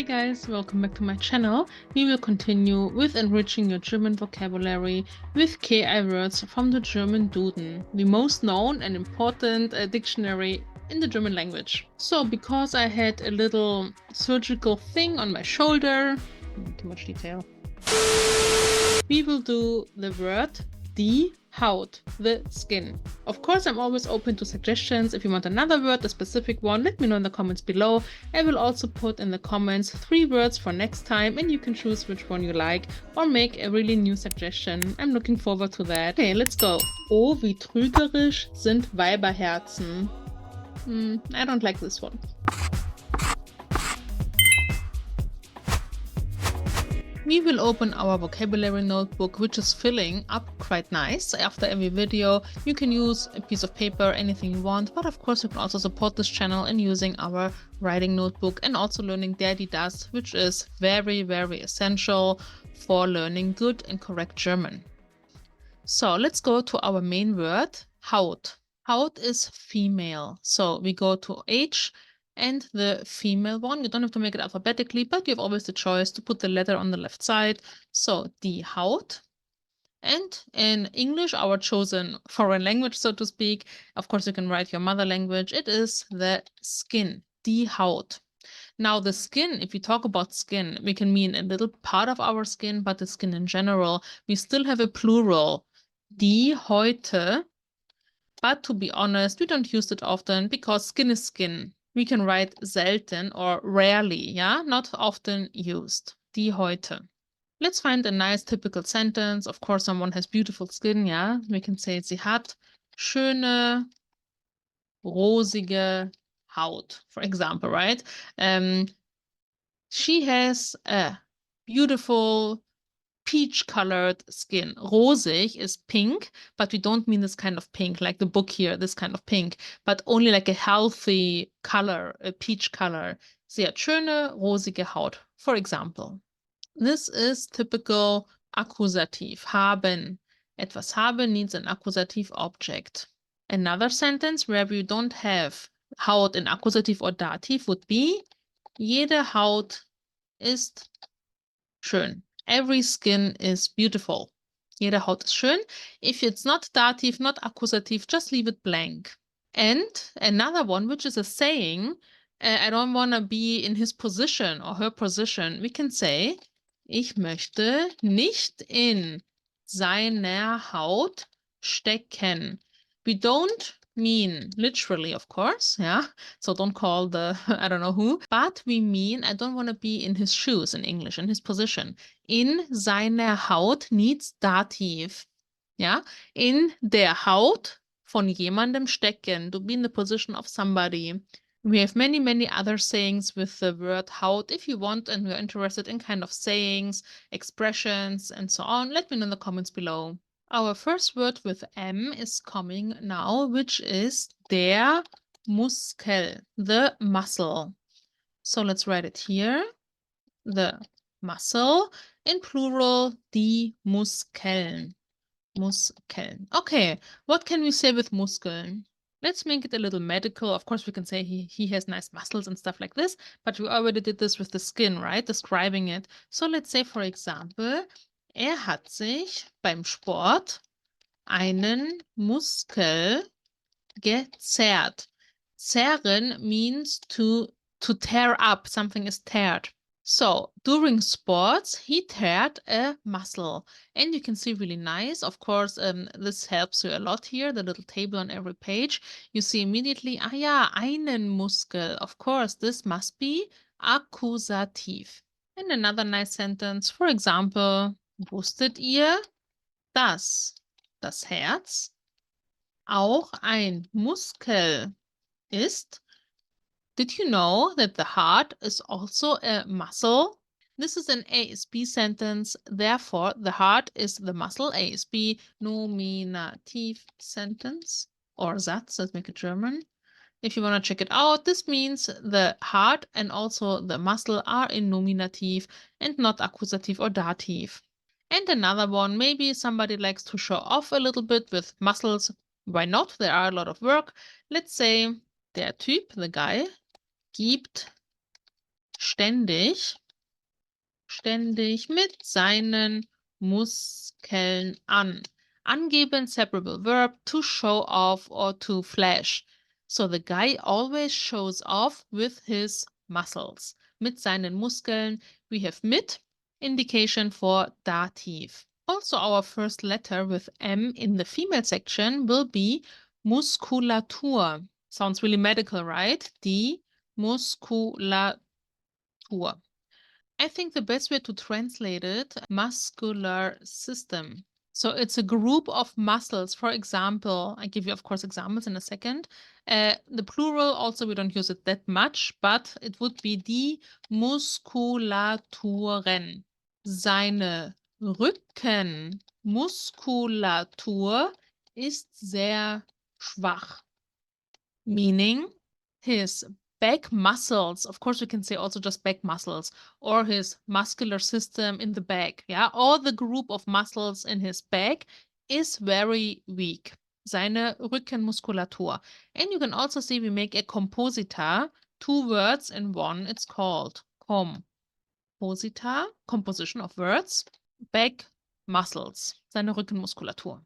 Hi guys, welcome back to my channel. We will continue with enriching your German vocabulary with KI words from the German Duden, the most known and important dictionary in the German language. So because I had a little surgical thing on my shoulder, too much detail, we will do the word die Haut, the skin. Of course, I'm always open to suggestions. If you want another word, a specific one, let me know in the comments below. I will also put in the comments 3 words for next time and you can choose which one you like or make a really new suggestion. I'm looking forward to that. Okay, let's go. Oh, wie trügerisch sind Weiberherzen. I don't like this one. We will open our vocabulary notebook, which is filling up quite nice. After every video, you can use a piece of paper, anything you want, but of course you can also support this channel in using our writing notebook and also learning Daddy Does, which is very, very essential for learning good and correct German. So let's go to our main word, Haut. Haut is female. So we go to H and the female one. You don't have to make it alphabetically, but you have always the choice to put the letter on the left side. So die Haut. And in English, our chosen foreign language, so to speak, of course you can write your mother language. It is the skin, die Haut. Now the skin, if we talk about skin, we can mean a little part of our skin, but the skin in general, we still have a plural, die Häute. But to be honest, we don't use it often because skin is skin. We can write selten or rarely, yeah, not often used. Die Häute. Let's find a nice typical sentence. Of course, someone has beautiful skin, yeah. We can say sie hat schöne, rosige Haut, for example, right? She has a beautiful peach-colored skin. Rosig is pink, but we don't mean this kind of pink, like the book here, this kind of pink, but only like a healthy color, a peach color. Sie hat schöne, rosige Haut, for example. This is typical accusative, haben. Etwas haben needs an accusative object. Another sentence where we don't have Haut in accusative or dative would be jede Haut ist schön. Every skin is beautiful. Jede Haut ist schön. If it's not dative, not accusative, just leave it blank. And another one, which is a saying, I don't want to be in his position or her position. We can say, ich möchte nicht in seiner Haut stecken. We don't mean literally, of course, yeah. So don't call the, I don't know who, but we mean I don't want to be in his shoes in English, in his position. In seiner Haut needs dative, yeah. In der Haut von jemandem stecken, to be in the position of somebody. We have many, many other sayings with the word Haut. If you want and you're interested in kind of sayings, expressions, and so on, let me know in the comments below. Our first word with M is coming now, which is der Muskel, the muscle. So let's write it here. The muscle, in plural, die Muskeln. Muskeln. Okay, what can we say with Muskeln? Let's make it a little medical. Of course, we can say he has nice muscles and stuff like this, but we already did this with the skin, right? Describing it. So let's say, for example, hat sich beim Sport einen Muskel gezerrt. Zerren means to tear up. Something is teared. So during sports, he teared a muscle. And you can see really nice. Of course, this helps you a lot here, the little table on every page. You see immediately, ah ja, einen Muskel. Of course, this must be Akkusativ. And another nice sentence, for example, wusstet ihr, dass das Herz auch ein Muskel ist? Did you know that the heart is also a muscle? This is an ASB sentence, therefore the heart is the muscle. ASB, nominative sentence, or Satz, let's make it German. If you want to check it out, this means the heart and also the muscle are in nominative and not accusative or dative. And another one, maybe somebody likes to show off a little bit with muscles. Why not? There are a lot of work. Let's say der Typ, the guy, gibt ständig mit seinen Muskeln an. Angeben, separable verb, to show off or to flash. So the guy always shows off with his muscles. Mit seinen Muskeln. We have mit, indication for dative. Also, our first letter with M in the female section will be Muskulatur. Sounds really medical, right? Die Muskulatur. I think the best way to translate it, muscular system. So it's a group of muscles. For example, I give you, of course, examples in a second. The plural also, we don't use it that much, but it would be die Muskulaturen. Seine Rückenmuskulatur ist sehr schwach. Meaning his back muscles, of course we can say also just back muscles, or his muscular system in the back, yeah, all the group of muscles in his back is very weak. Seine Rückenmuskulatur. And you can also see we make a compositor, 2 words in one, it's called compositor, composition of words, back muscles, seine Rückenmuskulatur.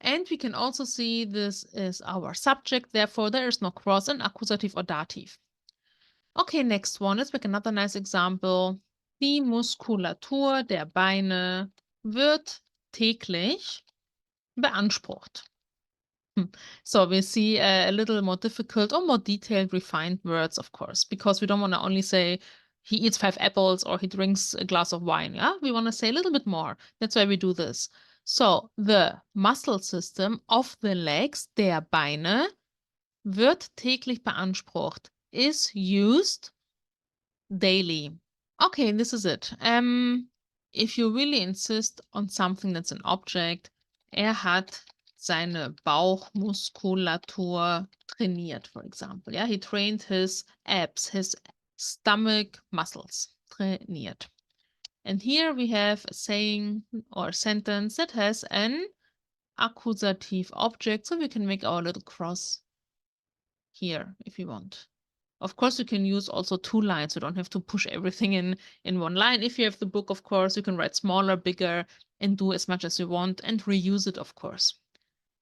And we can also see this is our subject, therefore there is no cross in accusative or dative. Okay, next one. Let's make another nice example. Die Muskulatur der Beine wird täglich beansprucht. So we see a little more difficult or more detailed, refined words, of course, because we don't want to only say he eats 5 apples or he drinks a glass of wine. Yeah, we want to say a little bit more. That's why we do this. So the muscle system of the legs, der Beine, wird täglich beansprucht, is used daily. Okay, this is it. If you really insist on something that's an object, hat seine Bauchmuskulatur trainiert, for example. Yeah, he trained his abs, his stomach muscles, trainiert. And here we have a saying or a sentence that has an accusative object, so we can make our little cross here if you want. Of course, you can use also 2 lines. You don't have to push everything in 1 line. If you have the book, of course, you can write smaller, bigger, and do as much as you want and reuse it, of course.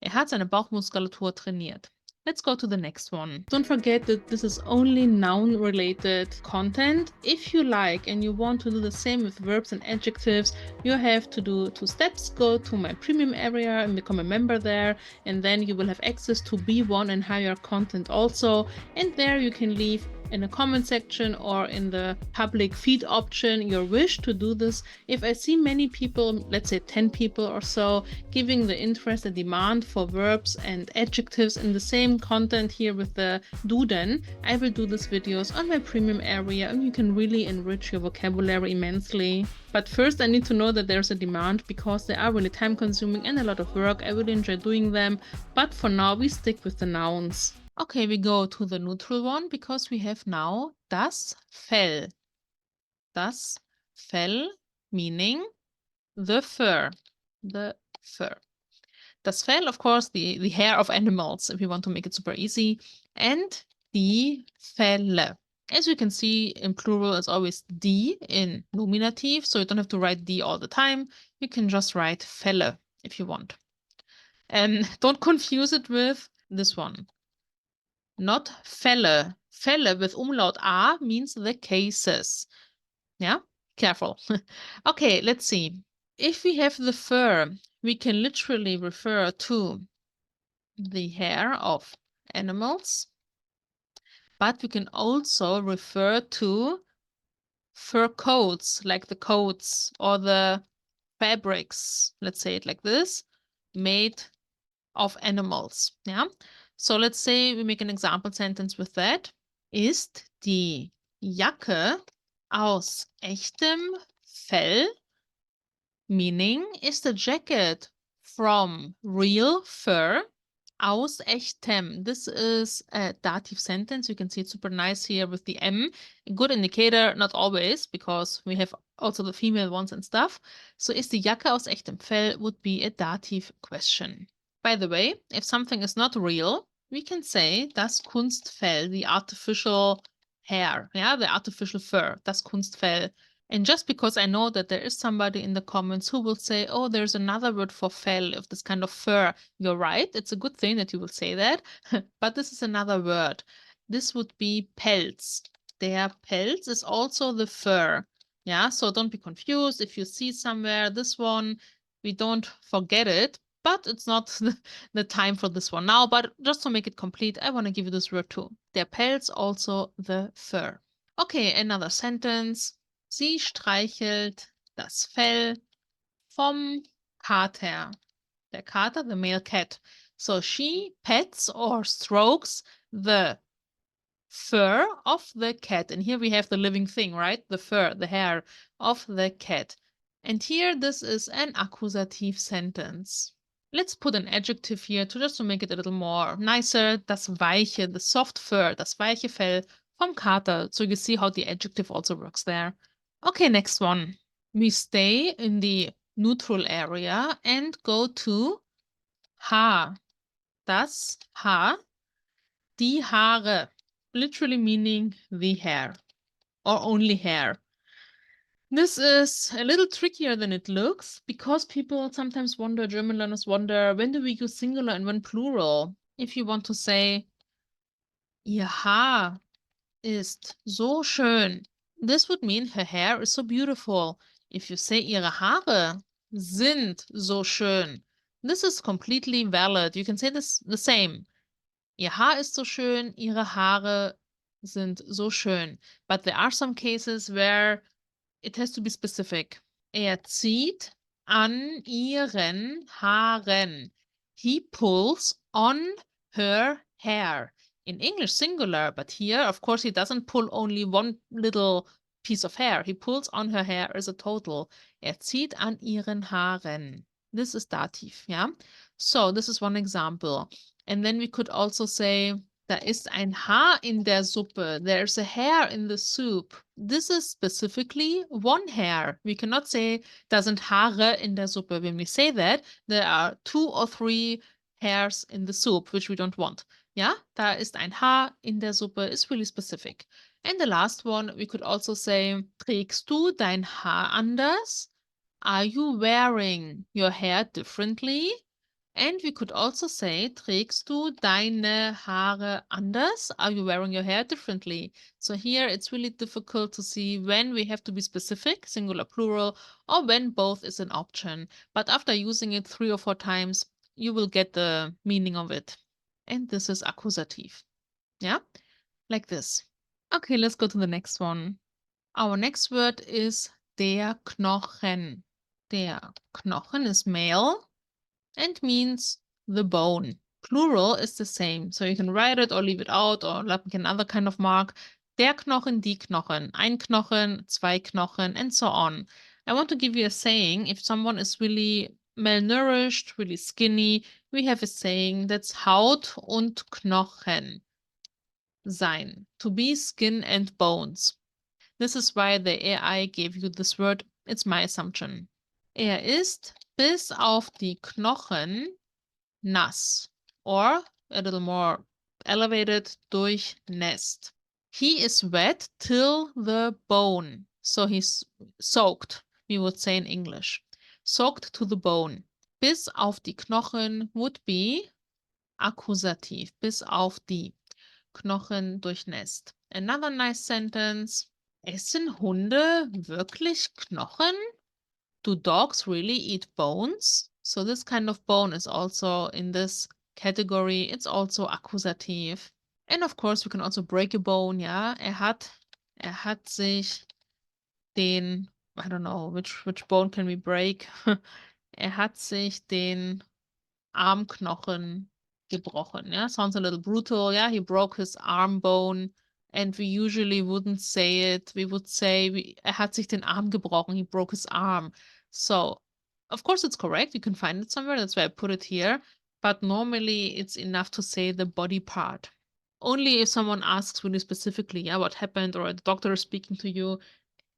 Hat seine Bauchmuskulatur trainiert. Let's go to the next one. Don't forget that this is only noun-related content. If you like and you want to do the same with verbs and adjectives, you have to do 2 steps. Go to my premium area and become a member there, and then you will have access to B1 and higher content also. And there you can leave in the comment section or in the public feed option your wish to do this. If I see many people, let's say 10 people or so, giving the interest and demand for verbs and adjectives in the same content here with the Duden, I will do these videos on my premium area and you can really enrich your vocabulary immensely. But first I need to know that there's a demand because they are really time consuming and a lot of work. I really enjoy doing them, but for now we stick with the nouns. Okay, we go to the neutral one because we have now das Fell. Das Fell meaning the fur. The fur. Das Fell, of course, the hair of animals, if you want to make it super easy. And die Felle. As you can see, in plural, it's always die in nominative, so you don't have to write die all the time. You can just write Felle if you want. And don't confuse it with this one. Not Fälle. Fälle with umlaut A means the cases. Yeah, careful. Okay, let's see. If we have the fur, we can literally refer to the hair of animals, but we can also refer to fur coats, like the coats or the fabrics, let's say it like this, made of animals. Yeah. So let's say we make an example sentence with that. Ist die Jacke aus echtem Fell? Meaning, is the jacket from real fur? Aus echtem. This is a dative sentence. You can see it's super nice here with the M. A good indicator, not always, because we have also the female ones and stuff. So ist die Jacke aus echtem Fell would be a dative question. By the way, if something is not real, we can say das Kunstfell, the artificial hair, yeah, the artificial fur, das Kunstfell. And just because I know that there is somebody in the comments who will say, oh, there's another word for fell, of this kind of fur. You're right. It's a good thing that you will say that. But this is another word. This would be Pelz. Der Pelz is also the fur. Yeah, so don't be confused. If you see somewhere this one, we don't forget it, but it's not the time for this one now. But just to make it complete, I want to give you this word too. Der Pelz, also the fur. Okay, another sentence. Sie streichelt das Fell vom Kater. Der Kater, the male cat. So she pets or strokes the fur of the cat. And here we have the living thing, right? The fur, the hair of the cat. And here this is an accusative sentence. Let's put an adjective here just to make it a little more nicer. Das Weiche, the soft fur, das weiche Fell vom Kater. So you see how the adjective also works there. Okay, next one. We stay in the neutral area and go to Haar. Das Haar, die Haare, literally meaning the hair or only hair. This is a little trickier than it looks because people sometimes wonder, German learners wonder, when do we use singular and when plural? If you want to say, ihr Haar ist so schön, this would mean her hair is so beautiful. If you say, ihre Haare sind so schön, this is completely valid. You can say this the same. Ihr Haar ist so schön, ihre Haare sind so schön. But there are some cases where it has to be specific. Zieht an ihren Haaren. He pulls on her hair. In English, singular, but here, of course, he doesn't pull only one little piece of hair. He pulls on her hair as a total. Zieht an ihren Haaren. This is dative, yeah? So this is one example. And then we could also say, da ist ein Haar in der Suppe. There's a hair in the soup. This is specifically one hair. We cannot say, da sind Haare in der Suppe. When we say that, there are 2 or 3 hairs in the soup, which we don't want. Yeah, da ist ein Haar in der Suppe is really specific. And the last one, we could also say, trägst du dein Haar anders? Are you wearing your hair differently? And we could also say, trägst du deine Haare anders? Are you wearing your hair differently? So here it's really difficult to see when we have to be specific, singular, plural, or when both is an option. But after using it 3 or 4 times, you will get the meaning of it. And this is accusative. Yeah, like this. Okay, let's go to the next one. Our next word is der Knochen. Der Knochen is male and means the bone. Plural is the same, so you can write it or leave it out or like another kind of mark. Der Knochen, die Knochen, ein Knochen, 2 Knochen, and so on. I want to give you a saying. If someone is really malnourished, really skinny, we have a saying that's Haut und Knochen sein, to be skin and bones. This is why the AI gave you this word. It's my assumption. Ist bis auf die Knochen nass, or a little more elevated, durchnässt. He is wet till the bone. So he's soaked, we would say in English. Soaked to the bone. Bis auf die Knochen would be accusative. Bis auf die Knochen durchnässt. Another nice sentence. Essen Hunde wirklich Knochen? Do dogs really eat bones? So this kind of bone is also in this category. It's also accusative. And of course, we can also break a bone, yeah? Er hat sich den, I don't know, which bone can we break? Hat sich den Armknochen gebrochen, yeah? Sounds a little brutal, yeah? He broke his arm bone. And we usually wouldn't say it. We would say, hat sich den Arm gebrochen. He broke his arm. So, of course, it's correct. You can find it somewhere. That's why I put it here. But normally, it's enough to say the body part. Only if someone asks really specifically, yeah, what happened, or the doctor is speaking to you,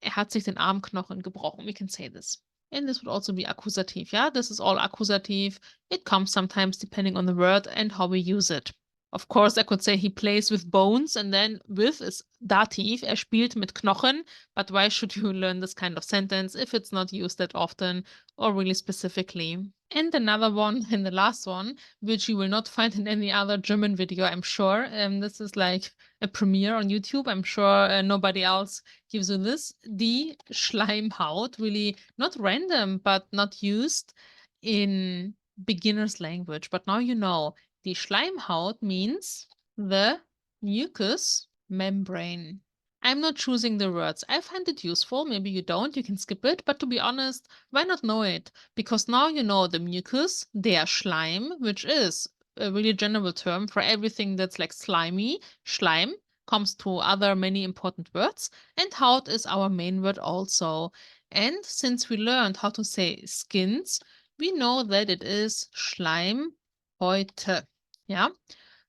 hat sich den Armknochen gebrochen. We can say this. And this would also be accusative, yeah? This is all accusative. It comes sometimes depending on the word and how we use it. Of course, I could say he plays with bones, and then with is Dativ. Spielt mit Knochen. But why should you learn this kind of sentence if it's not used that often or really specifically? And another one, and the last one, which you will not find in any other German video, I'm sure. This is like a premiere on YouTube. I'm sure nobody else gives you this. Die Schleimhaut, really not random, but not used in beginner's language. But now you know. Die Schleimhaut means the mucous membrane. I'm not choosing the words. I find it useful. Maybe you don't. You can skip it. But to be honest, why not know it? Because now you know the mucus, der Schleim, which is a really general term for everything that's like slimy. Schleim comes to other many important words. And Haut is our main word also. And since we learned how to say skins, we know that it is Schleimhäute. Yeah,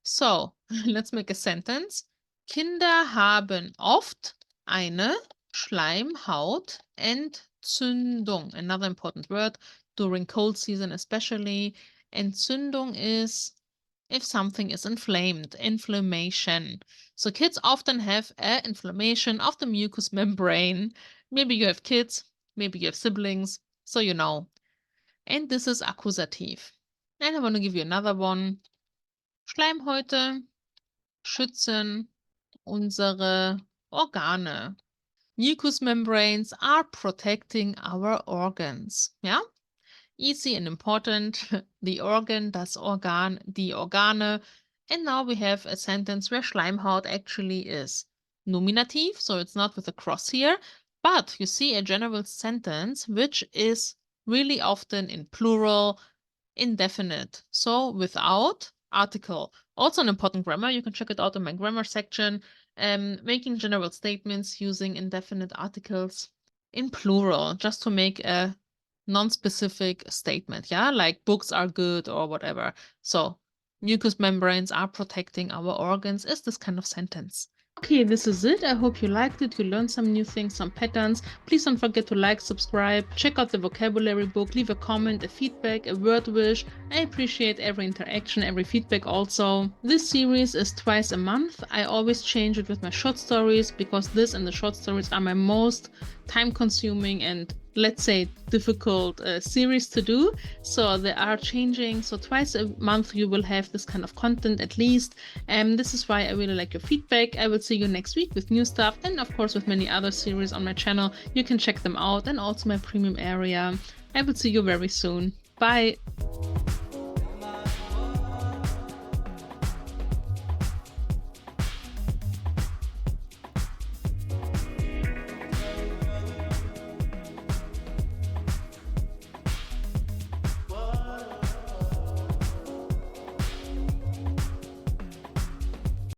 so let's make a sentence. Kinder haben oft eine Schleimhautentzündung. Another important word during cold season, especially. Entzündung is if something is inflamed, inflammation. So kids often have an inflammation of the mucous membrane. Maybe you have kids, maybe you have siblings, so you know. And this is accusative. And I want to give you another one. Schleimhäute schützen unsere Organe. Mucous membranes are protecting our organs. Yeah? Easy and important. The organ, das Organ, die Organe. And now we have a sentence where Schleimhaut actually is nominative, so it's not with a cross here. But you see a general sentence which is really often in plural, indefinite. So without article. Also an important grammar. You can check it out in my grammar section. Making general statements using indefinite articles in plural, just to make a non-specific statement. Yeah, like books are good or whatever. So mucous membranes are protecting our organs is this kind of sentence. Okay, this is it. I hope you liked it. You learned some new things, some patterns. Please don't forget to like, subscribe, check out the vocabulary book, leave a comment, a feedback, a word wish. I appreciate every interaction, every feedback also. This series is twice a month. I always change it with my short stories because this and the short stories are my most time-consuming and, let's say, difficult series to do. So they are changing. So twice a month you will have this kind of content at least. And this is why I really like your feedback. I will see you next week with new stuff and of course with many other series on my channel. You can check them out and also my premium area. I will see you very soon. Bye.